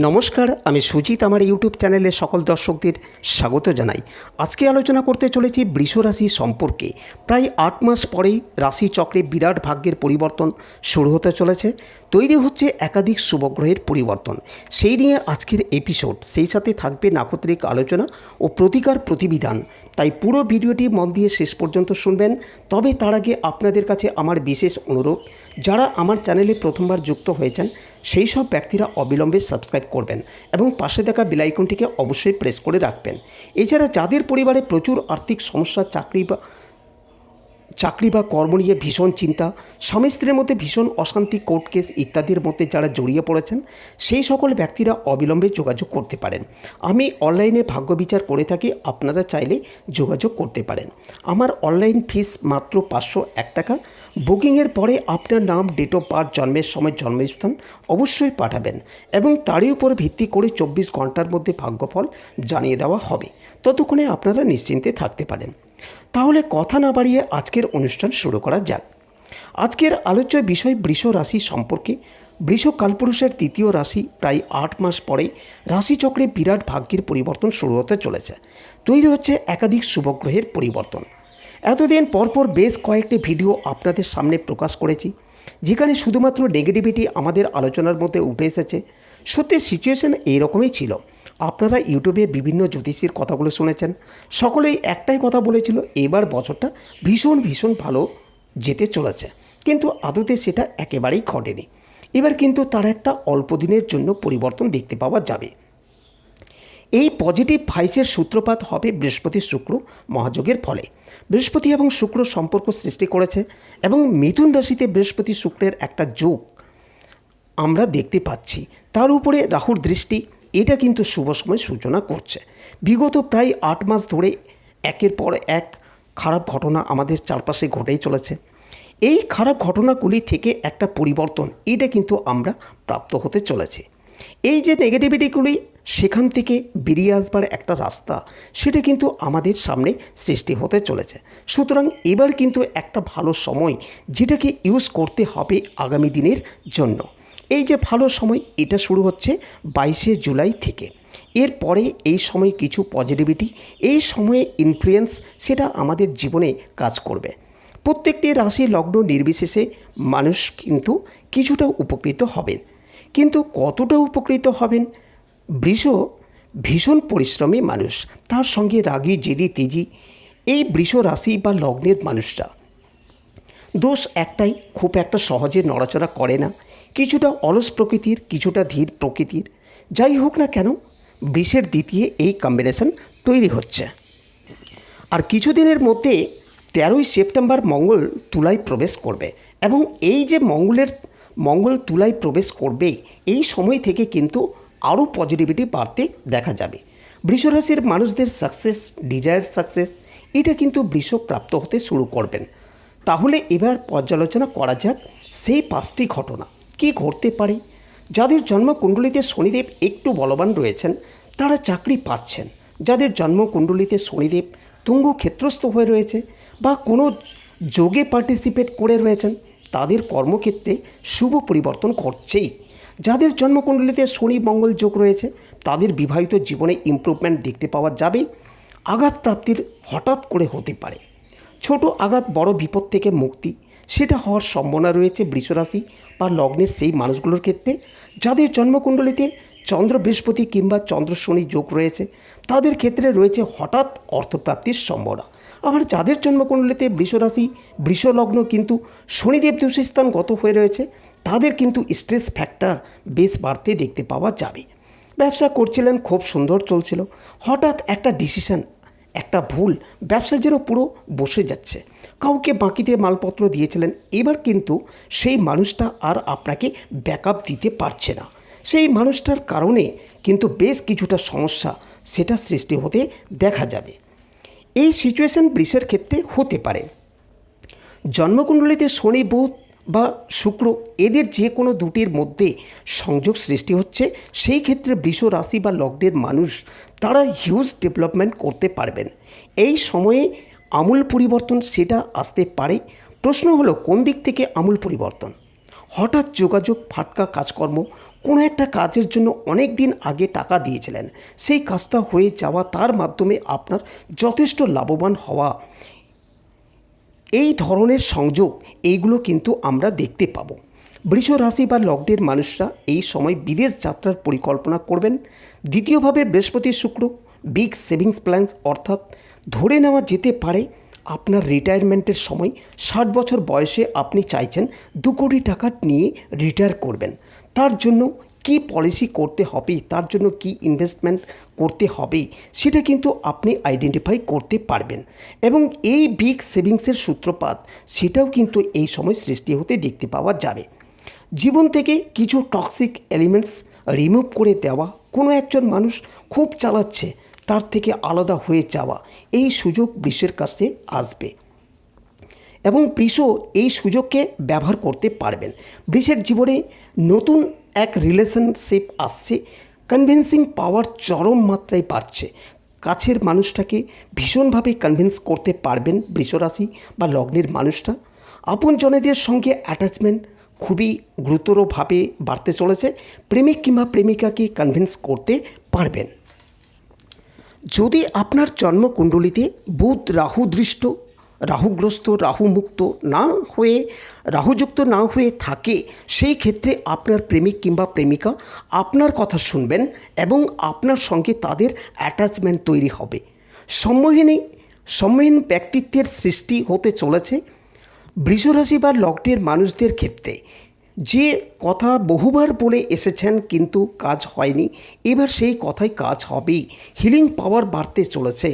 নমস্কার, আমি সুজিত। আমার ইউটিউব চ্যানেলে সকল দর্শকদের স্বাগত জানাই। আজকে আলোচনা করতে চলেছি বৃষ রাশি সম্পর্কে। প্রায় 8 মাস পরেই রাশি চক্রে বিরাট ভাগ্যের পরিবর্তন শুরু হতে চলেছে। তৈরি হচ্ছে একাধিক শুভগ্রহের পরিবর্তন। সেই নিয়ে আজকের এপিসোড। সেই সাথে থাকবে নাক্ষত্রিক আলোচনা ও প্রতিকার প্রতিবিধান। তাই পুরো ভিডিওটি মন দিয়ে শেষ পর্যন্ত শুনবেন। তবে তার আগে আপনাদের কাছে আমার বিশেষ অনুরোধ, যারা আমার চ্যানেলে প্রথমবার যুক্ত হয়েছেন সেই সব ব্যক্তিরা অবিলম্বে সাবস্ক্রাইব করবেন এবং পাশে থাকা বেল আইকনটিকে অবশ্যই প্রেস করে রাখবেন। এছাড়া যাদের পরিবারে প্রচুর আর্থিক সমস্যা, চাকরি বা কর্ম নিয়ে ভীষণ চিন্তা, স্বামী স্ত্রীর মধ্যে ভীষণ অশান্তি, কোর্ট কেস ইত্যাদির মধ্যে যারা জড়িয়ে পড়েছেন সেই সকল ব্যক্তিরা অবিলম্বে যোগাযোগ করতে পারেন। আমি অনলাইনে ভাগ্য বিচার করে থাকি, আপনারা চাইলে যোগাযোগ করতে পারেন। আমার অনলাইন ফিস মাত্র 501 টাকা। বুকিংয়ের পরে আপনার নাম, ডেট অফ বার্থ, জন্মের সময়, জন্মস্থান অবশ্যই পাঠাবেন এবং তারই উপর ভিত্তি করে 24 ঘন্টার মধ্যে ভাগ্যফল জানিয়ে দেওয়া হবে। ততক্ষণে আপনারা নিশ্চিন্তে থাকতে পারেন। তাহলে কথা না বাড়িয়ে আজকের অনুষ্ঠান শুরু করা যাক। আজকের আলোচ্য বিষয় বৃষ রাশি সম্পর্কে। বৃষ কালপুরুষের তৃতীয় রাশি। প্রায় 8 মাস পরে রাশিচক্রে বিরাট ভাগ্যের পরিবর্তন শুরু হতে চলেছে। তৈরি হচ্ছে একাধিক শুভগ্রহের পরিবর্তন। এতদিন পরপর বেশ কয়েকটি ভিডিও আপনাদের সামনে প্রকাশ করেছি, যেখানে শুধুমাত্র নেগেটিভিটি আমাদের আলোচনার মধ্যে উঠে এসেছে। সত্যি সিচুয়েশন এইরকমই ছিল। আপনারা ইউটিউবে বিভিন্ন জ্যোতিষীর কথাগুলো শুনেছেন, সকলেই একটাই কথা বলেছিল, এবার বছরটা ভীষণ ভালো যেতে চলেছে। কিন্তু আদতে সেটা একেবারেই ঘটেনি। এবার কিন্তু তার একটা অল্প দিনের জন্য পরিবর্তন দেখতে পাওয়া যাবে। এই পজিটিভ ভাইসের সূত্রপাত হবে বৃহস্পতি শুক্র মহাযোগের ফলে। বৃহস্পতি এবং শুক্র সম্পর্ক সৃষ্টি করেছে এবং মিথুন রাশিতে বৃহস্পতি শুক্রের একটা যোগ আমরা দেখতে পাচ্ছি। তার উপরে রাহুর দৃষ্টি, এটা কিন্তু শুভ সময় সূচনা করছে। বিগত প্রায় 8 মাস ধরে একের পর এক খারাপ ঘটনা আমাদের চারপাশে ঘটেই চলেছে। এই খারাপ ঘটনাগুলি থেকে একটা পরিবর্তন, এটা কিন্তু আমরা প্রাপ্ত হতে চলেছি। এই যে নেগেটিভিটিগুলি, সেখান থেকে বেরিয়ে আসবার একটা রাস্তা, সেটা কিন্তু আমাদের সামনে সৃষ্টি হতে চলেছে। সুতরাং এবার কিন্তু একটা ভালো সময়, যেটাকে ইউজ করতে হবে আগামী দিনের জন্য। এই যে ভালো সময়, এটা শুরু হচ্ছে 22শে জুলাই থেকে। এরপরে এই সময় কিছু পজিটিভিটি, এই সময়ে ইনফ্লুয়েন্স, সেটা আমাদের জীবনে কাজ করবে। প্রত্যেকটি রাশি লগ্ন নির্বিশেষে মানুষ কিন্তু কিছুটা উপকৃত হবেন। কিন্তু কতটা উপকৃত হবেন? বৃষ ভীষণ পরিশ্রমী মানুষ, তার সঙ্গে রাগী, জেদি, তেজি এই বৃষ রাশি বা লগ্নের মানুষরা। দোষ একটাই, খুব একটা সহজে নড়াচড়া করে না, কিছুটা অলস প্রকৃতির, কিছুটা ধীর প্রকৃতির। যাই হোক না কেন, বৃষের দ্বিতীয় এই কম্বিনেশন তৈরি হচ্ছে। আর কিছুদিনের মধ্যে 13ই সেপ্টেম্বর মঙ্গল তুলায় প্রবেশ করবে এবং এই যে মঙ্গল তুলায় প্রবেশ করবে, এই সময় থেকে কিন্তু আরও পজিটিভিটি বাড়তে দেখা যাবে। বৃষরাশির মানুষদের সাকসেস, ডিজায়ার সাকসেস, এটা কিন্তু বৃষ প্রাপ্ত হতে শুরু করবেন। তাহলে এবার পর্যালোচনা করা যাক সেই 5টি ঘটনা কী ঘটতে পারে। যাদের জন্মকুণ্ডলিতে শনিদেব একটু বলবান রয়েছেন, তারা চাকরি পাচ্ছেন। যাদের জন্মকুণ্ডলিতে শনিদেব তুঙ্গ ক্ষেত্রস্থ হয়ে রয়েছে বা কোনো যোগে পার্টিসিপেট করে রয়েছেন, তাদের কর্মক্ষেত্রে শুভ পরিবর্তন ঘটছেই। যাদের জন্মকুণ্ডলিতে শনি মঙ্গল যোগ রয়েছে, তাদের বিবাহিত জীবনে ইমপ্রুভমেন্ট দেখতে পাওয়া যাবে। আঘাত প্রাপ্তির হঠাৎ করে হতে পারে। ছোট আঘাত, বড় বিপদ থেকে মুক্তি, সেটা হওয়ার সম্ভাবনা রয়েছে বৃষরাশি বা লগ্নের সেই মানুষগুলোর ক্ষেত্রে। যাদের জন্মকুণ্ডলিতে চন্দ্র বৃহস্পতি কিংবা চন্দ্র শনি যোগ রয়েছে, তাদের ক্ষেত্রে রয়েছে হঠাৎ অর্থপ্রাপ্তির সম্ভাবনা। আবার যাদের জন্মকুণ্ডলিতে বৃষরাশি, বৃষলগ্ন কিন্তু শনিদেব দোষস্থান গত হয়ে রয়েছে, তাদের কিন্তু স্ট্রেস ফ্যাক্টর বেশ বাড়তে দেখতে পাওয়া যাবে। ব্যবসা করছিলেন, খুব সুন্দর চলছিল, হঠাৎ একটা ডিসিশন, একটা ভুল, ব্যবসা যেন পুরো বসে যাচ্ছে। কাউকে বাকিতে মালপত্র দিয়েছিলেন, এবার কিন্তু সেই মানুষটা আর আপনাকে ব্যাকআপ দিতে পারছে না। সেই মানুষটার কারণে কিন্তু বেশ কিছুটা সমস্যা সেটা সৃষ্টি হতে দেখা যাবে। এই সিচুয়েশন বৃষের ক্ষেত্রে হতে পারে। জন্মকুণ্ডলিতে শনি, বুধ বা শুক্র, এদের যে কোনো দুটির মধ্যে সংযোগ সৃষ্টি হচ্ছে, সেই ক্ষেত্রে বৃষ রাশি বা লগ্নের মানুষ তারা হিউজ ডেভেলপমেন্ট করতে পারবেন। এই সময়ে আমূল পরিবর্তন সেটা আসতে পারে। প্রশ্ন হলো কোন দিক থেকে আমূল পরিবর্তন? হঠাৎ যোগাযোগ, ফাটকা কাজকর্ম, কোনো একটা কাজের জন্য অনেক দিন আগে টাকা দিয়েছিলেন, সেই কাজটা হয়ে যাওয়া, তার মাধ্যমে আপনার যথেষ্ট লাভবান হওয়া, এই ধরনের সংযোগ এইগুলো কিন্তু আমরা দেখতে পাবো। বৃষ রাশি বা লগ্নের মানুষরা এই সময় বিদেশ যাত্রার পরিকল্পনা করবেন। দ্বিতীয়ভাবে বৃহস্পতি শুক্র বিগ সেভিংস প্ল্যান্স, অর্থাৎ ধরে নেওয়া যেতে পারে আপনার রিটায়ারমেন্টের সময় 60 বছর বয়সে আপনি চাইছেন 2 কোটি টাকা নিয়ে রিটায়ার করবেন। তার জন্য কি পলিসি করতে হবে, তার জন্য কি ইনভেস্টমেন্ট করতে হবে, সেটা কিন্তু আপনি আইডেন্টিফাই করতে পারবেন। এবং এই বিগ সেভিংসের সূত্রপাত সেটাও কিন্তু এই সময় সৃষ্টি হতে দেখতে পাওয়া যাবে। জীবন থেকে কিছু টক্সিক এলিমেন্টস রিমুভ করে দেওয়া, কোনো একজন মানুষ খুব চালাচ্ছে, তার থেকে আলাদা হয়ে যাওয়া, এই সুযোগ বৃষের কাছে আসবে এবং বৃষ এই সুযোগকে ব্যবহার করতে পারবেন। বৃষের জীবনে নতুন এক রিলেশনশিপ আসছে, কনভিন্সিং পাওয়ার চরম মাত্রায় বাড়ছে। কাছের মানুষটাকে ভীষণভাবে কনভিন্স করতে পারবেন বৃষরাশি বা লগ্নের মানুষটা। আপনজনেদের সঙ্গে অ্যাটাচমেন্ট খুবই গুরুতরভাবে বাড়তে চলেছে। প্রেমিক কিংবা প্রেমিকাকে কনভিন্স করতে পারবেন। যদি আপনার জন্মকুণ্ডলিতে বুধ রাহুদৃষ্ট, রাহুগ্রস্ত, রাহুমুক্ত না হয়ে, রাহুযুক্ত না হয়ে থাকে, সেই ক্ষেত্রে আপনার প্রেমিক কিংবা প্রেমিকা আপনার কথা শুনবেন এবং আপনার সঙ্গে তাদের অ্যাটাচমেন্ট তৈরি হবে। সম্মোহনী ব্যক্তিত্বের সৃষ্টি হতে চলেছে বৃষরাশি বা লগ্নের মানুষদের ক্ষেত্রে। যে কথা বহুবার বলে এসেছেন কিন্তু কাজ হয়নি, এবার সেই কথাই কাজ হবেই। হিলিং পাওয়ার বাড়তে চলেছে।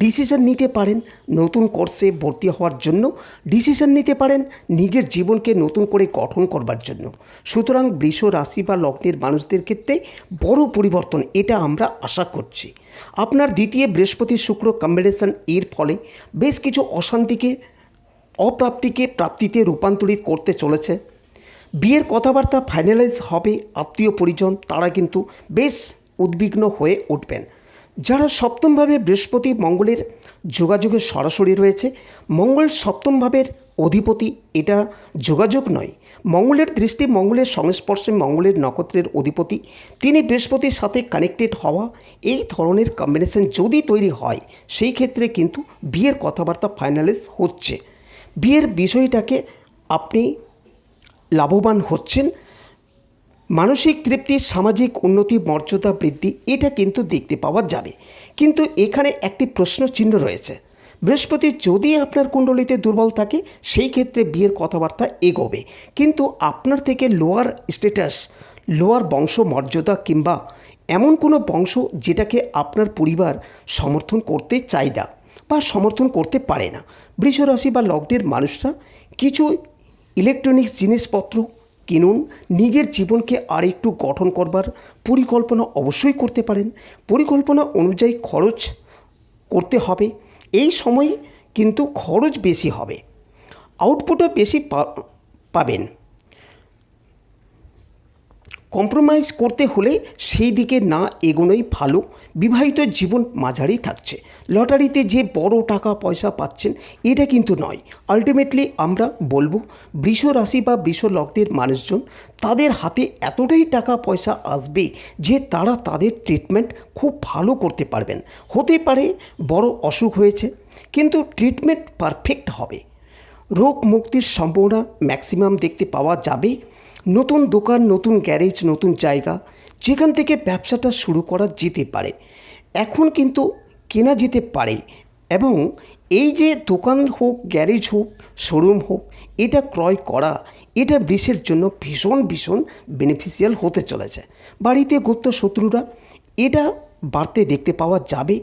ডিসিশন নিতে পারেন নতুন কোর্সে ভর্তি হওয়ার জন্য, ডিসিশন নিতে পারেন নিজের জীবনকে নতুন করে গঠন করবার জন্য। সুতরাং বৃষ রাশি বা লগ্নের মানুষদের ক্ষেত্রে বড় পরিবর্তন, এটা আমরা আশা করছি। আপনার দ্বিতীয় বৃহস্পতি শুক্র কম্বিনেশন এর ফলে বেশ কিছু অশান্তিকে, অপ্রাপ্তিকে প্রাপ্তিতে রূপান্তরিত করতে চলেছে। বিয়ের কথাবার্তা ফাইনালাইজ হবে। আত্মীয় পরিজন তারা কিন্তু বেশ উদ্বিগ্ন হয়ে উঠবেন। যারা সপ্তমভাবে বৃহস্পতি মঙ্গলের যোগাযোগে সরাসরি রয়েছে, মঙ্গল সপ্তম ভাবের অধিপতি, এটা যোগাযোগ নয়, মঙ্গলের দৃষ্টি, মঙ্গলের সংস্পর্শে, মঙ্গলের নক্ষত্রের অধিপতি, তিনি বৃহস্পতির সাথে কানেক্টেড হওয়া, এই ধরনের কম্বিনেশন যদি তৈরি হয়, সেই ক্ষেত্রে কিন্তু বিয়ের কথাবার্তা ফাইনালাইজ হচ্ছে। বিয়ের বিষয়টাকে আপনি লাভবান হচ্ছেন। মানসিক তৃপ্তি, সামাজিক উন্নতি, মর্যাদা বৃদ্ধি, এটা কিন্তু দেখতে পাওয়া যাবে। কিন্তু এখানে একটি প্রশ্ন চিহ্ন রয়েছে। বৃহস্পতি যদি আপনার কুণ্ডলিতে দুর্বল থাকে, সেই ক্ষেত্রে বিয়ের কথাবার্তা এগোবে, কিন্তু আপনার থেকে লোয়ার স্ট্যাটাস, লোয়ার বংশ মর্যাদা কিংবা এমন কোনো বংশ যেটাকে আপনার পরিবার সমর্থন করতে চায় না বা সমর্থন করতে পারে না। বৃষরাশি বা লগ্নের মানুষরা কিছু ইলেকট্রনিক্স জিনিসপত্র কিনুন, নিজের জীবনকে আর একটু গঠন করবার পরিকল্পনা অবশ্যই করতে পারেন। পরিকল্পনা অনুযায়ী খরচ করতে হবে। এই সময় কিন্তু খরচ বেশি হবে, আউটপুটও বেশি পাবেন। কম্প্রোমাইজ করতে হলে সেই দিকে না এগোনোই ভালো। বিবাহিত জীবন মাঝারি থাকছে। লটারিতে যে বড় টাকা পয়সা পাচ্ছেন, এটা কিন্তু নয়। আলটিমেটলি আমরা বলবো বৃষ রাশি বা বৃষ লগ্নের মানুষজন, তাদের হাতে এতটাই টাকা পয়সা আসবে যে তারা তাদের ট্রিটমেন্ট খুব ভালো করতে পারবেন। হতে পারে বড় অসুখ হয়েছে, কিন্তু ট্রিটমেন্ট পারফেক্ট হবে। রোগ মুক্তির সম্ভাবনা ম্যাক্সিমাম দেখতে পাওয়া যাবে। নতুন দোকান, নতুন গ্যারেজ, নতুন জায়গা যেখান থেকে ব্যবসাটা শুরু করা যেতে পারে, এখন কিন্তু কেনা যেতে পারে। এবং এই যে দোকান হোক, গ্যারেজ হোক, শোরুম হোক, এটা ক্রয় করা, এটা বৃষের জন্য ভীষণ ভীষণ বেনিফিশিয়াল হতে চলেছে। বাড়িতে গুপ্ত শত্রুরা এটা বাড়তে দেখতে পাওয়া যাবে।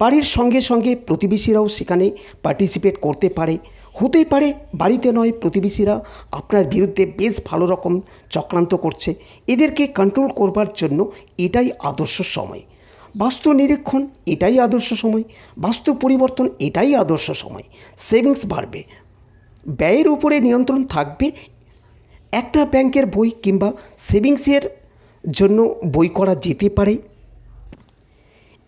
বাড়ির সঙ্গে সঙ্গে প্রতিবেশীরাও সেখানে পার্টিসিপেট করতে পারে। হতেই পারে বাড়িতে নয়, প্রতিবেশীরা আপনার বিরুদ্ধে বেশ ভালো রকম চক্রান্ত করছে। এদেরকে কন্ট্রোল করবার জন্য এটাই আদর্শ সময়। বাস্তু নিরীক্ষণ, এটাই আদর্শ সময়। বাস্তু পরিবর্তন, এটাই আদর্শ সময়। সেভিংস বাড়বে, ব্যয়ের উপরে নিয়ন্ত্রণ থাকবে। একটা ব্যাংকের বই কিংবা সেভিংসের জন্য বই করা যেতে পারে।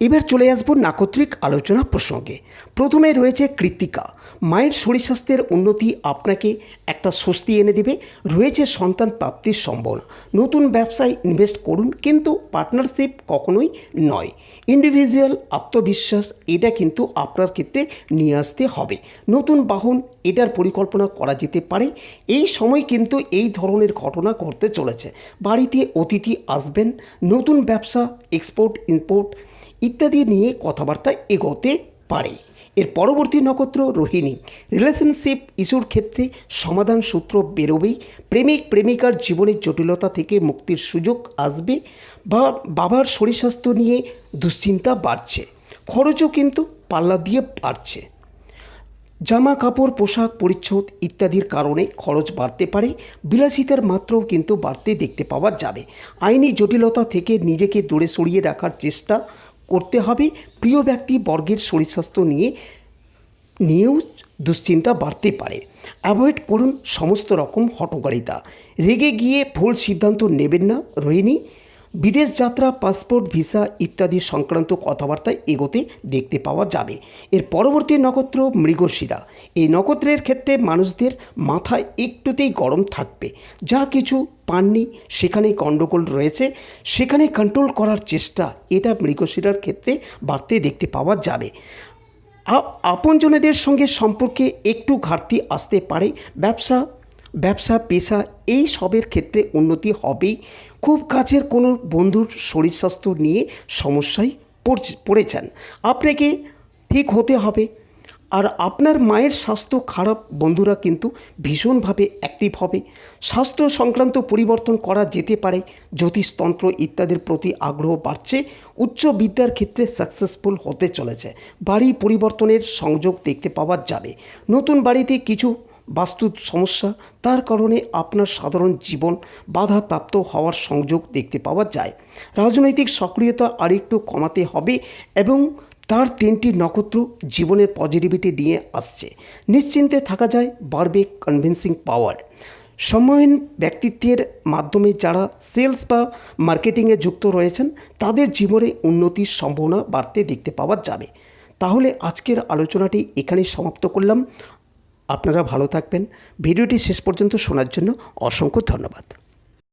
এবার চলে আসবো নাক্ষত্রিক আলোচনা প্রসঙ্গে। প্রথমে রয়েছে কৃত্তিকা। মায়ের শরীর স্বাস্থ্যের উন্নতি আপনাকে একটা স্বস্তি এনে দেবে। রয়েছে সন্তান প্রাপ্তির সম্ভাবনা। নতুন ব্যবসায় ইনভেস্ট করুন, কিন্তু পার্টনারশিপ কখনোই নয়। ইন্ডিভিজুয়াল আত্মবিশ্বাস এটা কিন্তু আপনার ক্ষেত্রে নিয়ে আসতে হবে। নতুন বাহন এটার পরিকল্পনা করা যেতে পারে। এই সময় কিন্তু এই ধরনের ঘটনা ঘটতে চলেছে। বাড়িতে অতিথি আসবেন। নতুন ব্যবসা, এক্সপোর্ট ইম্পোর্ট ইত্যাদি নিয়ে কথাবার্তা এগোতে পারে। এর পরবর্তী নক্ষত্র রোহিণী। রিলেশনশিপ ইস্যুর ক্ষেত্রে সমাধান সূত্র বেরোবেই। প্রেমিক প্রেমিকার জীবনের জটিলতা থেকে মুক্তির সুযোগ আসবে, বা বাবার শরীর স্বাস্থ্য নিয়ে দুশ্চিন্তা বাড়ছে। খরচও কিন্তু পাল্লা দিয়ে বাড়ছে। জামা কাপড়, পোশাক পরিচ্ছদ ইত্যাদির কারণে খরচ বাড়তে পারে। বিলাসিতার মাত্রাও কিন্তু বাড়তে দেখতে পাওয়া যাবে। আইনি জটিলতা থেকে নিজেকে দূরে সরিয়ে রাখার চেষ্টা করতে হবে। প্রিয় ব্যক্তি বর্গের শরীর স্বাস্থ্য নিয়েও দুশ্চিন্তা বাড়তে পারে। অ্যাভয়েড করুন সমস্ত রকম হঠকারিতা। রেগে গিয়ে ভুল সিদ্ধান্ত নেবেন না রোহিণী। বিদেশ যাত্রা, পাসপোর্ট, ভিসা ইত্যাদি সংক্রান্ত কথাবার্তা এগোতে দেখতে পাওয়া যাবে। এর পরবর্তী নক্ষত্র মৃগশিরা। এই নক্ষত্রের ক্ষেত্রে মানুষদের মাথায় একটুতেই গরম থাকবে। যা কিছু পাননি সেখানেই গণ্ডগোল রয়েছে, সেখানে কন্ট্রোল করার চেষ্টা এটা মৃগশিরার ক্ষেত্রে বাড়তে দেখতে পাওয়া যাবে। আপনজনেদের সঙ্গে সম্পর্কে একটু ঘাটতি আসতে পারে। ব্যবসা পেশা এই সবের ক্ষেত্রে উন্নতি হবেই। খুব কাছের কোনো বন্ধুর শরীর স্বাস্থ্য নিয়ে সমস্যায় পড়েছেন, আপনাকে ঠিক হতে হবে। আর আপনার মায়ের স্বাস্থ্য খারাপ, বন্ধুরা কিন্তু ভীষণভাবে অ্যাক্টিভ হবে। স্বাস্থ্য সংক্রান্ত পরিবর্তন করা যেতে পারে। জ্যোতিষতন্ত্র ইত্যাদির প্রতি আগ্রহ বাড়ছে। উচ্চ বিদ্যার ক্ষেত্রে সাকসেসফুল হতে চলেছে। বাড়ি পরিবর্তনের সংযোগ দেখতে পাওয়া যাবে। নতুন বাড়িতে কিছু বাস্তু সমস্যা, তার কারণে আপনার সাধারণ জীবন বাধাপ্রাপ্ত হওয়ার সংযোগ দেখতে পাওয়া যায়। রাজনৈতিক সক্রিয়তা আরেকটু কমাতে হবে, এবং তার 3টি নক্ষত্র জীবনের পজিটিভিটি নিয়ে আসছে। নিশ্চিন্তে থাকা যায়, বাড়বে কনভিন্সিং পাওয়ার। সম্মানহীন ব্যক্তিত্বের মাধ্যমে যারা সেলস বা মার্কেটিংয়ে যুক্ত রয়েছেন তাদের জীবনে উন্নতির সম্ভাবনা বাড়তে দেখতে পাওয়া যাবে। তাহলে আজকের আলোচনাটি এখানেই সমাপ্ত করলাম। আপনারা ভালো থাকবেন। ভিডিওটি শেষ পর্যন্ত শোনার জন্য অসংখ্য ধন্যবাদ।